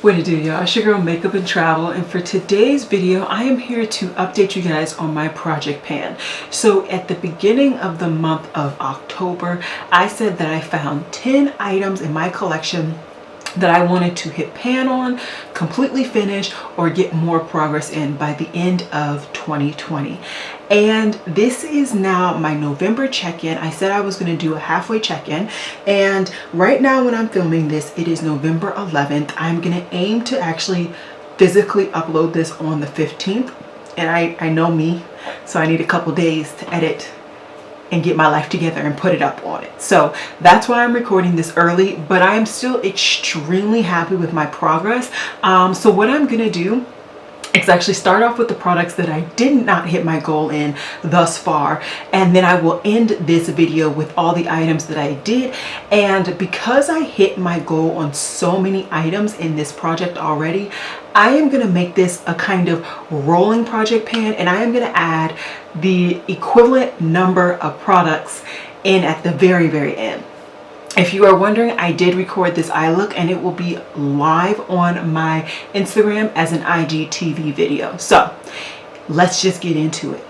What it do, y'all? It's your girl Makeup and Travel, and for today's video I am here to update you guys on my project pan. So at the beginning of the month of October, I said that I found 10 items in my collection that I wanted to hit pan on, completely finish, or get more progress in by the end of 2020. And this is now my November check-in. I said I was going to do a halfway check-in, and right now when I'm filming this, it is November 11th. I'm going to aim to actually physically upload this on the 15th, and I know me, so I need a couple days to edit and get my life together and put it up on it. So that's why I'm recording this early, but I am still extremely happy with my progress. So what I'm gonna do is actually start off with the products that I did not hit my goal in thus far, and then I will end this video with all the items that I did. And because I hit my goal on so many items in this project already, I am gonna make this a kind of rolling project pan, and I am gonna add the equivalent number of products in at the very, very end. If you are wondering, I did record this eye look, and it will be live on my Instagram as an IGTV video. So let's just get into it.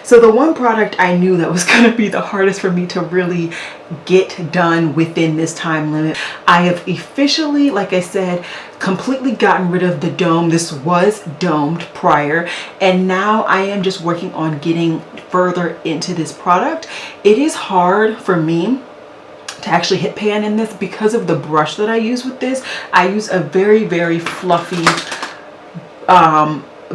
So the one product I knew that was going to be the hardest for me to really get done within this time limit, I have officially, like I said, completely gotten rid of the dome. This was domed prior, and now I am just working on getting further into this product. It is hard for me to actually hit pan in this because of the brush that I use with this. I use a very, very fluffy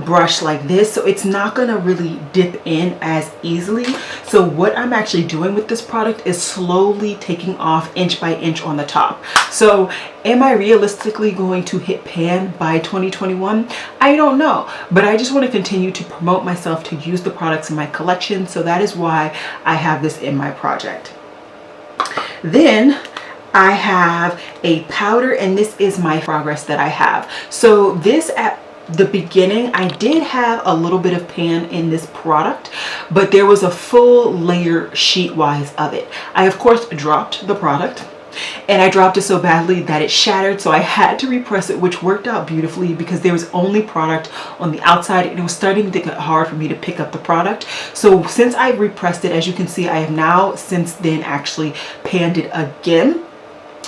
brush like this, so it's not going to really dip in as easily. So what I'm actually doing with this product is slowly taking off inch by inch on the top. So am I realistically going to hit pan by 2021? I don't know, but I just want to continue to promote myself to use the products in my collection, so that is why I have this in my project. Then I have a powder, and this is my progress that I have. So this at the beginning, I did have a little bit of pan in this product, but there was a full layer sheet wise of it. I of course dropped the product, and I dropped it so badly that it shattered, so I had to repress it, which worked out beautifully because there was only product on the outside, and it was starting to get hard for me to pick up the product. So since I repressed it, as you can see, I have now since then actually panned it again.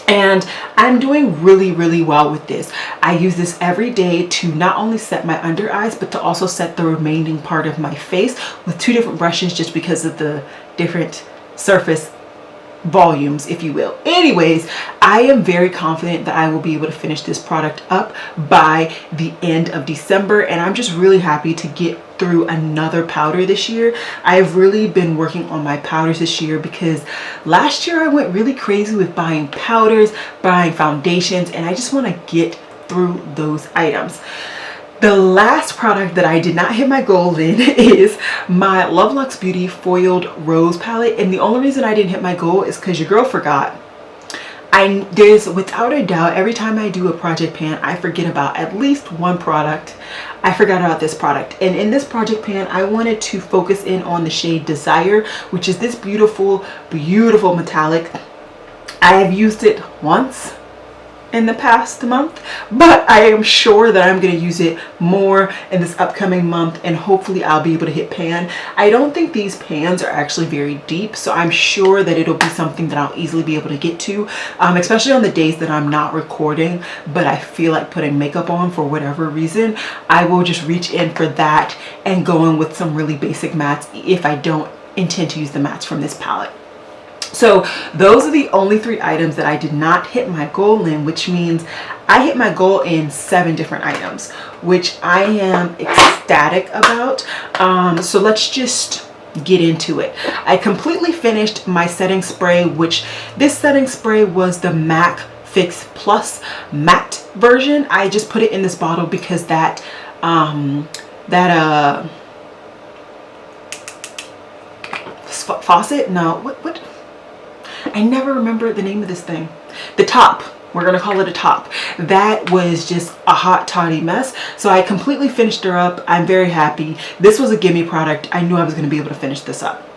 And I'm doing really, really well with this. I use this every day to not only set my under eyes, but to also set the remaining part of my face with two different brushes, just because of the different surface volumes, if you will. Anyways, I am very confident that I will be able to finish this product up by the end of December, and I'm just really happy to get through another powder this year. I've really been working on my powders this year because last year I went really crazy with buying powders, buying foundations, and I just want to get through those items. The last product that I did not hit my goal in is my Love Luxe Beauty Foiled Rose Palette, and the only reason I didn't hit my goal is because your girl forgot. There's without a doubt, every time I do a project pan, I forget about at least one product. I forgot about this product, and in this project pan I wanted to focus in on the shade Desire, which is this beautiful, beautiful metallic. I have used it once in the past month, but I am sure that I'm going to use it more in this upcoming month, and hopefully I'll be able to hit pan. I don't think these pans are actually very deep, so I'm sure that it'll be something that I'll easily be able to get to, especially on the days that I'm not recording but I feel like putting makeup on for whatever reason. I will just reach in for that and go in with some really basic mattes if I don't intend to use the mattes from this palette. So those are the only 3 items that I did not hit my goal in, which means I hit my goal in 7 different items, which I am ecstatic about. So let's just get into it. I completely finished my setting spray, which this setting spray was the MAC Fix Plus matte version. I just put it in this bottle because that faucet, no, what I never remember the name of this thing. The top, we're gonna call it a top. That was just a hot toddy mess. So I completely finished her up. I'm very happy. This was a gimme product. I knew I was gonna be able to finish this up.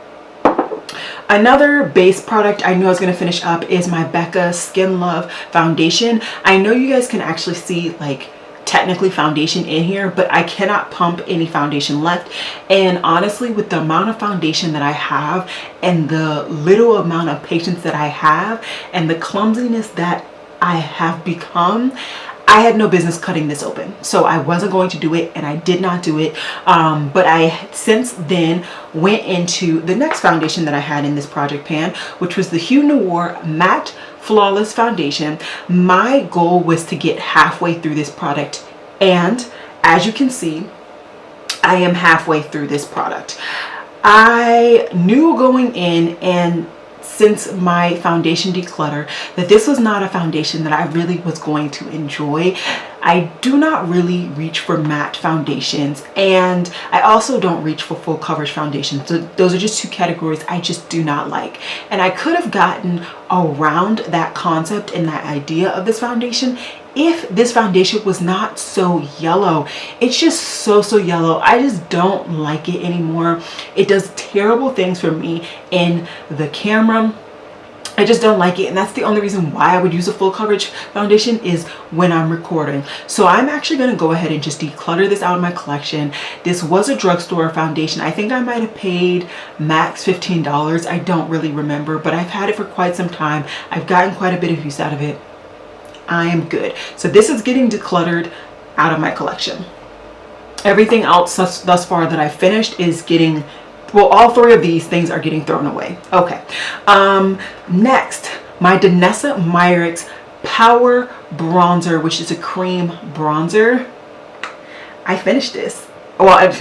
Another base product I knew I was going to finish up is my Becca Skin Love foundation. I know you guys can actually see like technically foundation in here, but I cannot pump any foundation left. And honestly, with the amount of foundation that I have and the little amount of patience that I have and the clumsiness that I have become, I had no business cutting this open. So I wasn't going to do it, and I did not do it. But I since then went into the next foundation that I had in this project pan, which was the Hue Noir Matte Flawless Foundation. My goal was to get halfway through this product, and as you can see, I am halfway through this product. I knew going in, and since my foundation declutter, that this was not a foundation that I really was going to enjoy. I do not really reach for matte foundations, and I also don't reach for full coverage foundations. So those are just two categories I just do not like. And I could have gotten around that concept and that idea of this foundation if this foundation was not so yellow. It's just so yellow. I just don't like it anymore. It does terrible things for me in the camera. I just don't like it, and that's the only reason why I would use a full coverage foundation is when I'm recording. So I'm actually going to go ahead and just declutter this out of my collection. This was a drugstore foundation. I think I might have paid max $15. I don't really remember, but I've had it for quite some time. I've gotten quite a bit of use out of it. I am good. So this is getting decluttered out of my collection. Everything else thus far that I finished is getting, well, all three of these things are getting thrown away. Okay. Next, my Danessa Myricks Power Bronzer, which is a cream bronzer. I finished this. Well,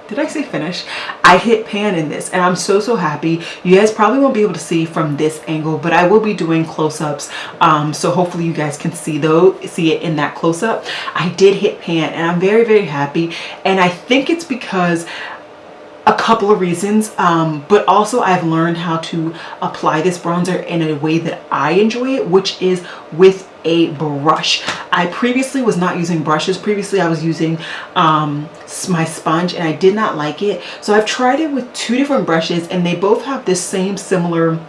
did I say finish? I hit pan in this, and I'm so happy. You guys probably won't be able to see from this angle, but I will be doing close-ups, so hopefully you guys can see it in that close-up. I did hit pan, and I'm very happy, and I think it's because a couple of reasons, but also I've learned how to apply this bronzer in a way that I enjoy it, which is with a brush. I previously was not using brushes. Previously I was using my sponge, and I did not like it. So I've tried it with two different brushes, and they both have this same similar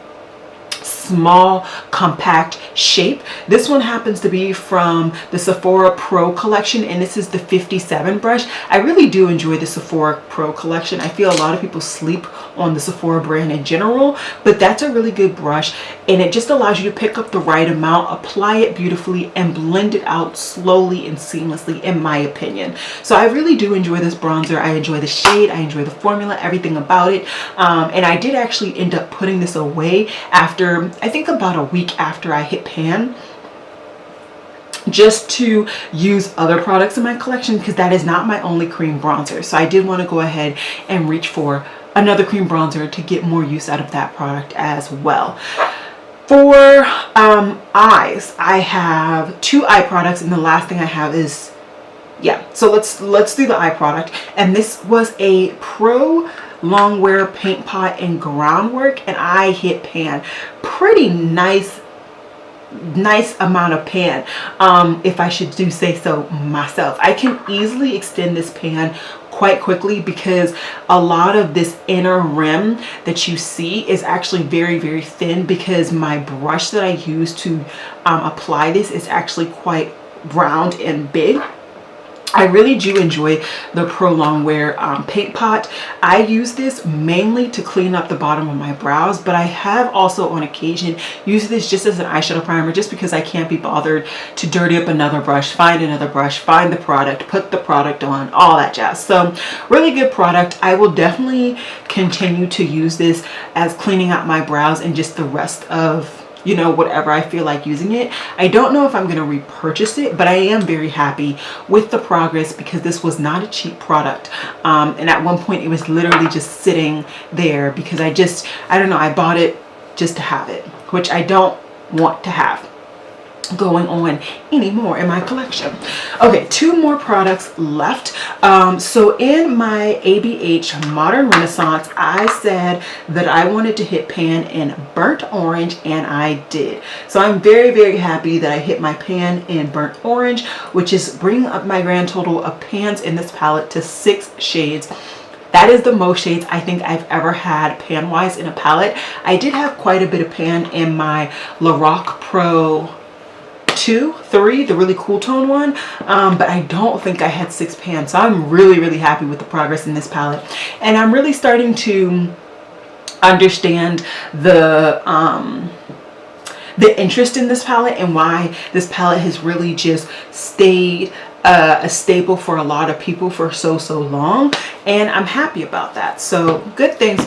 small compact shape. This one happens to be from the Sephora Pro collection, and this is the 57 brush. I really do enjoy the Sephora Pro collection. I feel a lot of people sleep on the Sephora brand in general, but that's a really good brush, and it just allows you to pick up the right amount, apply it beautifully, and blend it out slowly and seamlessly, in my opinion. So I really do enjoy this bronzer. I enjoy the shade, I enjoy the formula, everything about it, and I did actually end up putting this away after, I think about a week after I hit pan, just to use other products in my collection, because that is not my only cream bronzer. So I did want to go ahead and reach for another cream bronzer to get more use out of that product as well. For eyes, I have two eye products, and the last thing I have is, yeah, so let's do the eye product. And this was a Pro Longwear paint pot in Groundwork, and I hit pan. Pretty nice amount of pan, if I should do say so myself. I can easily extend this pan quite quickly, because a lot of this inner rim that you see is actually very thin, because my brush that I use to apply this is actually quite round and big. I really do enjoy the Pro Longwear paint pot. I use this mainly to clean up the bottom of my brows, but I have also on occasion used this just as an eyeshadow primer, just because I can't be bothered to dirty up another brush, find another brush, find the product, put the product on, all that jazz. So really good product. I will definitely continue to use this as cleaning out my brows and just the rest of, you know, whatever I feel like using it. I don't know if I'm going to repurchase it, but I am very happy with the progress, because this was not a cheap product. And at one point it was literally just sitting there because I don't know, I bought it just to have it, which I don't want to have going on anymore in my collection. Okay, two more products left. So in my ABH Modern Renaissance, I said that I wanted to hit pan in burnt orange, and I did. So I'm very happy that I hit my pan in burnt orange, which is bringing up my grand total of pans in this palette to 6 shades. that is the most shades I think I've ever had pan wise in a palette. I did have quite a bit of pan in my Lorac Pro 2, 3, the really cool tone one, but I don't think I had 6 pan. So I'm really happy with the progress in this palette, and I'm really starting to understand the interest in this palette and why this palette has really just stayed a staple for a lot of people for so long, and I'm happy about that. So good things.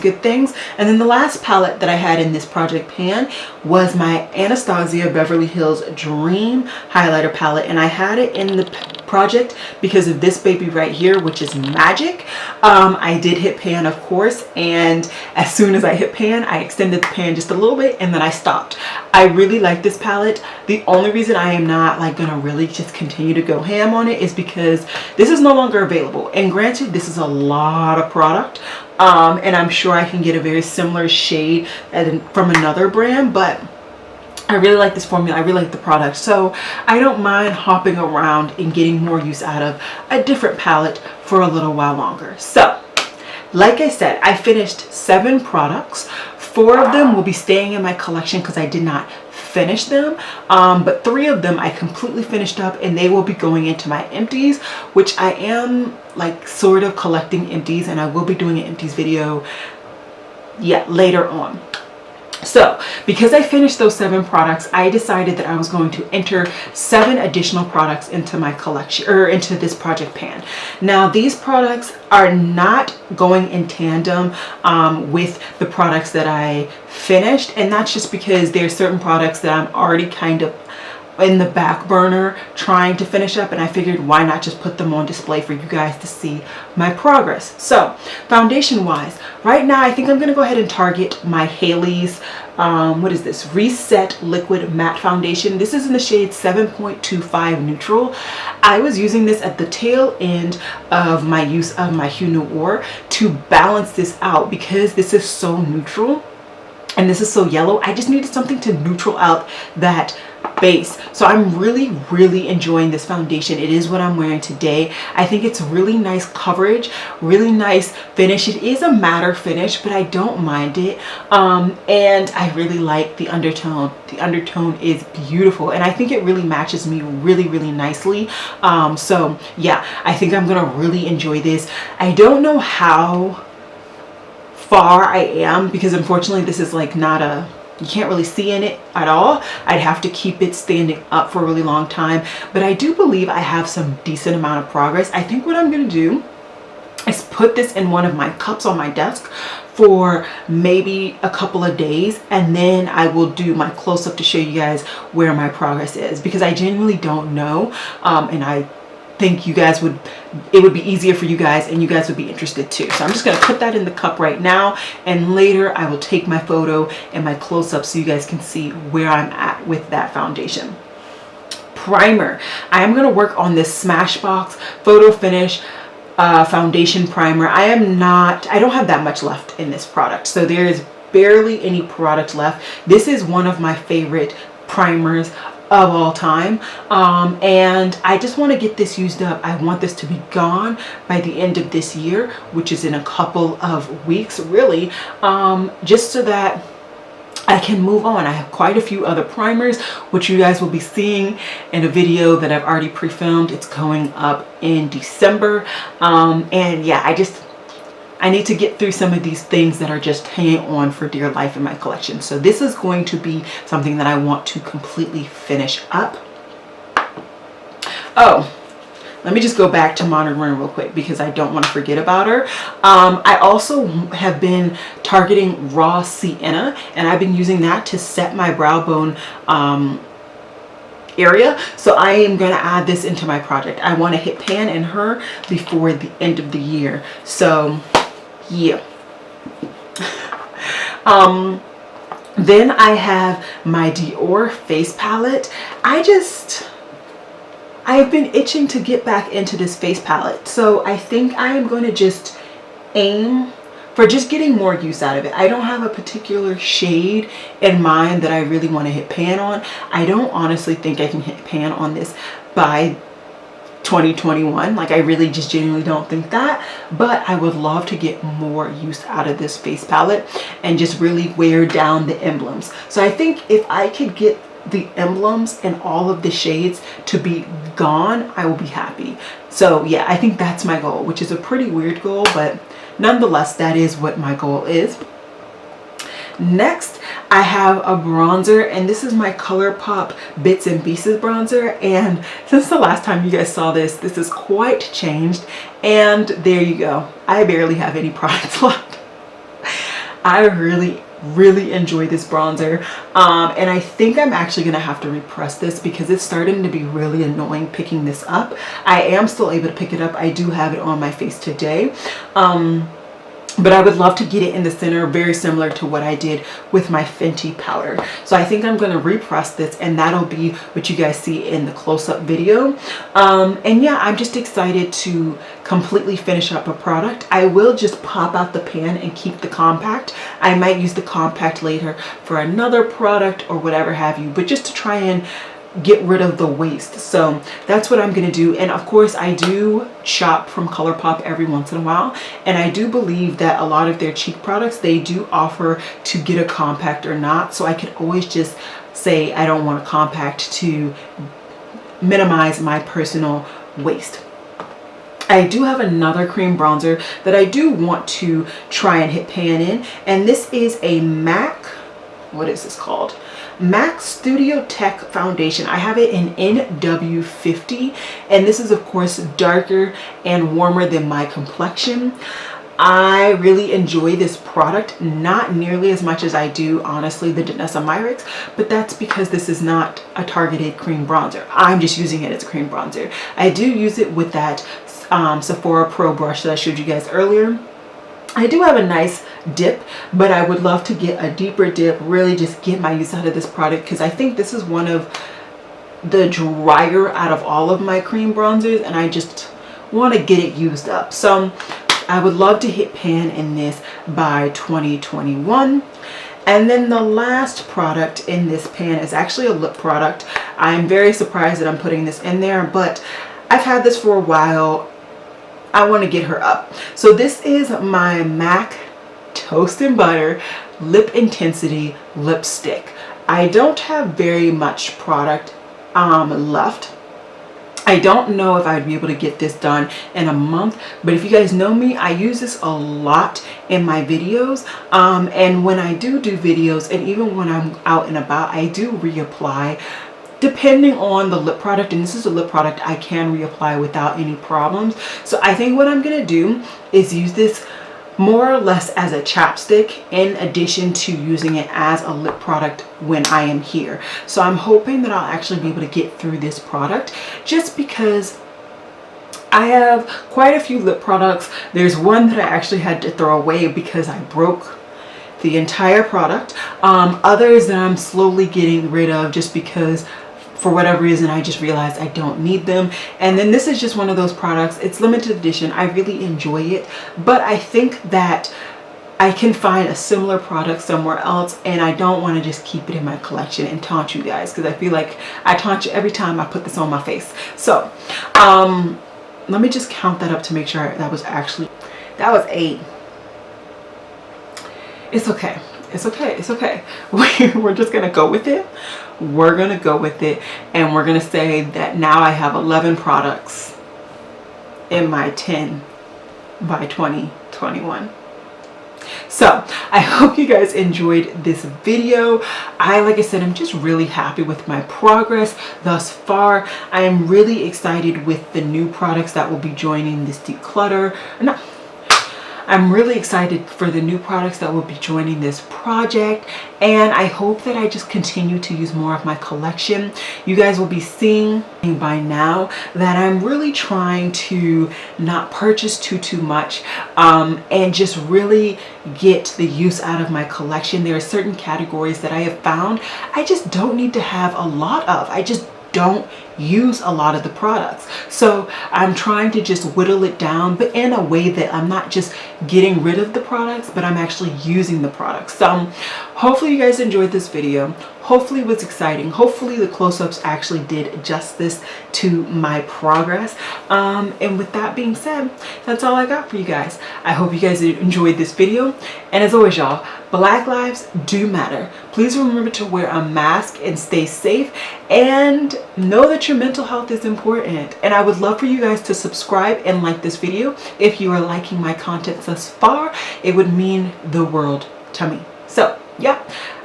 And then the last palette that I had in this project pan was my Anastasia Beverly Hills Dream highlighter palette, and I had it in the project because of this baby right here, which is Magic. I did hit pan, of course, and as soon as I hit pan, I extended the pan just a little bit and then I stopped. I really like this palette. The only reason I am not like gonna really just continue to go ham on it is because this is no longer available, and granted, this is a lot of product, and I'm sure I can get a very similar shade from another brand, but I really like this formula. I really like the product, so I don't mind hopping around and getting more use out of a different palette for a little while longer. So like I said, I finished 7 products. 4 of them will be staying in my collection because I did not finish them, but 3 of them I completely finished up, and they will be going into my empties, which I am like sort of collecting empties, and I will be doing an empties video later on. So because I finished those 7 products, I decided that I was going to enter 7 additional products into my collection, or into this project pan. Now these products are not going in tandem with the products that I finished, and that's just because there's certain products that I'm already kind of in the back burner trying to finish up, and I figured why not just put them on display for you guys to see my progress. So foundation wise, right now I think I'm gonna go ahead and target my Haileys what is this, Reset Liquid Matte Foundation. This is in the shade 7.25 Neutral. I was using this at the tail end of my use of my Hue Noir to balance this out because this is so neutral and this is so yellow. I just needed something to neutral out that base. So I'm really enjoying this foundation. It is what I'm wearing today. I think it's really nice coverage, really nice finish. It is a matte finish, but I don't mind it, and I really like the undertone. The undertone is beautiful, and I think it really matches me really nicely. So yeah, I think I'm gonna really enjoy this. I don't know how far I am because unfortunately this is like not a, you can't really see in it at all. I'd have to keep it standing up for a really long time, but I do believe I have some decent amount of progress. I think what I'm gonna do is put this in one of my cups on my desk for maybe a couple of days, and then I will do my close-up to show you guys where my progress is, because I genuinely don't know, and I think you guys would, it would be easier for you guys and you guys would be interested too. So I'm just going to put that in the cup right now, and later I will take my photo and my close-up so you guys can see where I'm at with that foundation. Primer. I am going to work on this Smashbox Photo Finish foundation primer. I don't have that much left in this product, so there is barely any product left. This is one of my favorite primers of all time, and I just want to get this used up. I want this to be gone by the end of this year, which is in a couple of weeks really, just so that I can move on. I have quite a few other primers which you guys will be seeing in a video that I've already pre-filmed. It's going up in December, and yeah, I need to get through some of these things that are just hanging on for dear life in my collection. So this is going to be something that I want to completely finish up. Oh, let me just go back to Modern Wear real quick because I don't want to forget about her. I also have been targeting Raw Sienna, and I've been using that to set my brow bone area. So I am going to add this into my project. I want to hit pan in her before the end of the year. So yeah. Then I have my Dior face palette. I've been itching to get back into this face palette, so I think I am going to just aim for just getting more use out of it. I don't have a particular shade in mind that I really want to hit pan on. I don't honestly think I can hit pan on this by 2021. Like, I really just genuinely don't think that, but I would love to get more use out of this face palette and just really wear down the emblems. So I think if I could get the emblems and all of the shades to be gone, I will be happy. So yeah, I think that's my goal, which is a pretty weird goal, but nonetheless, that is what my goal is. Next, I have a bronzer, and this is my ColourPop Bits and Pieces bronzer, and since the last time you guys saw this, this is quite changed, and there you go. I barely have any products left. I really enjoy this bronzer, and I think I'm actually gonna have to repress this because it's starting to be really annoying picking this up. I am still able to pick it up. I do have it on my face today, but I would love to get it in the center, very similar to what I did with my Fenty powder. So I think I'm going to repress this, and that'll be what you guys see in the close-up video. And yeah, I'm just excited to completely finish up a product. I will just pop out the pan and keep the compact. I might use the compact later for another product or whatever have you, but just to try and get rid of the waste. So that's what I'm gonna do. And of course, I do shop from ColourPop every once in a while, and I do believe that a lot of their cheap products, they do offer to get a compact or not. So I could always just say I don't want a compact to minimize my personal waste. I do have another cream bronzer that I do want to try and hit pan in, and this is a MAC, what is this called? MAC Studio Tech Foundation. I have it in NW50, and this is of course darker and warmer than my complexion. I really enjoy this product, not nearly as much as I do, honestly, the Danessa Myricks, but that's because this is not a targeted cream bronzer. I'm just using it as a cream bronzer. I do use it with that Sephora Pro brush that I showed you guys earlier. I do have a nice dip, but I would love to get a deeper dip, really just get my use out of this product, because I think this is one of the drier out of all of my cream bronzers, and I just want to get it used up. So I would love to hit pan in this by 2021. And then the last product in this pan is actually a lip product. I'm very surprised that I'm putting this in there, but I've had this for a while. I want to get her up. So this is my MAC Toast and Butter Lip Intensity Lipstick. I don't have very much product left. I don't know if I'd be able to get this done in a month, but if you guys know me, I use this a lot in my videos, and when I do videos, and even when I'm out and about, I do reapply depending on the lip product, and this is a lip product I can reapply without any problems. So I think what I'm gonna do is use this more or less as a chapstick in addition to using it as a lip product when I am here. So I'm hoping that I'll actually be able to get through this product, just because I have quite a few lip products. There's one that I actually had to throw away because I broke the entire product. Others that I'm slowly getting rid of just because for whatever reason I just realized I don't need them. And then this is just one of those products. It's limited edition. I really enjoy it, but I think that I can find a similar product somewhere else, and I don't want to just keep it in my collection and taunt you guys, because I feel like I taunt you every time I put this on my face. So let me just count that up to make sure that was 8. It's okay. It's okay. It's okay. We're just going to go with it. We're going to go with it. And we're going to say that now I have 11 products in my 10 by 2021. So I hope you guys enjoyed this video. Like I said, I'm just really happy with my progress thus far. I am really excited with the new products that will be joining this declutter. I'm really excited for the new products that will be joining this project, and I hope that I just continue to use more of my collection. You guys will be seeing by now that I'm really trying to not purchase too much, and just really get the use out of my collection. There are certain categories that I have found I just don't need to have a lot of. I just don't use a lot of the products. So I'm trying to just whittle it down, but in a way that I'm not just getting rid of the products, but I'm actually using the products. So hopefully you guys enjoyed this video. hopefully was exciting. Hopefully the close-ups actually did justice to my progress. And with that being said, that's all I got for you guys. I hope you guys enjoyed this video. And as always, y'all, Black lives do matter. Please remember to wear a mask and stay safe, and know that your mental health is important. And I would love for you guys to subscribe and like this video. If you are liking my content thus far, it would mean the world to me. So yeah,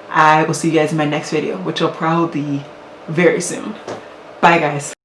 I will see you guys in my next video, which will probably be very soon. Bye guys.